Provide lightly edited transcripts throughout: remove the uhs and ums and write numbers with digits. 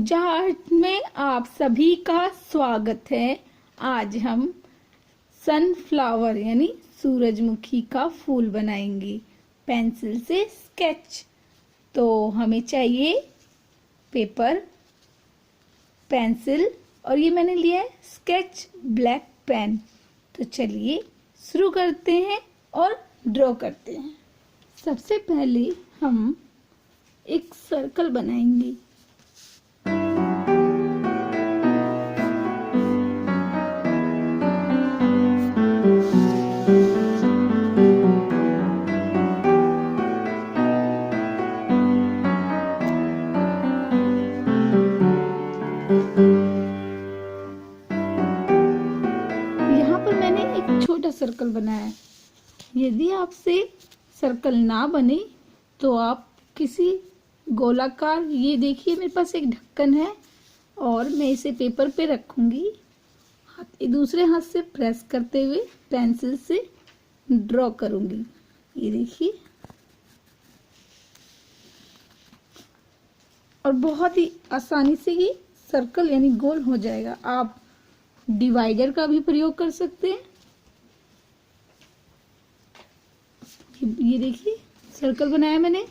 दूजा आर्ट में आप सभी का स्वागत है। आज हम सनफ्लावर यानी सूरजमुखी का फूल बनाएंगे पेंसिल से स्केच। तो हमें चाहिए पेपर, पेंसिल और ये मैंने लिया है स्केच ब्लैक पेन। तो चलिए शुरू करते हैं और ड्रॉ करते हैं। सबसे पहले हम एक सर्कल बनाएंगे। यहाँ पर मैंने एक छोटा सर्कल बनाया है। यदि आपसे सर्कल ना बने तो आप किसी गोलाकार, ये देखिए मेरे पास एक ढक्कन है और मैं इसे पेपर पे रखूंगी। दूसरे हाथ से प्रेस करते हुए पेंसिल से ड्रॉ करूंगी। ये देखिए, और बहुत ही आसानी से ये सर्कल यानी गोल हो जाएगा। आप डिवाइडर का भी प्रयोग कर सकते हैं। ये देखिए सर्कल बनाया मैंने।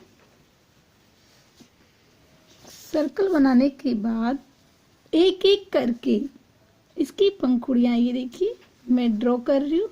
सर्कल बनाने के बाद एक एक करके इसकी पंखुड़ियां, ये देखिए मैं ड्रॉ कर रही हूँ।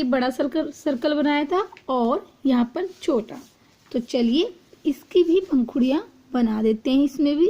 बड़ा सर्कल बनाया था और यहाँ पर छोटा। तो चलिए इसकी भी पंखुड़ियाँ बना देते हैं इसमें भी।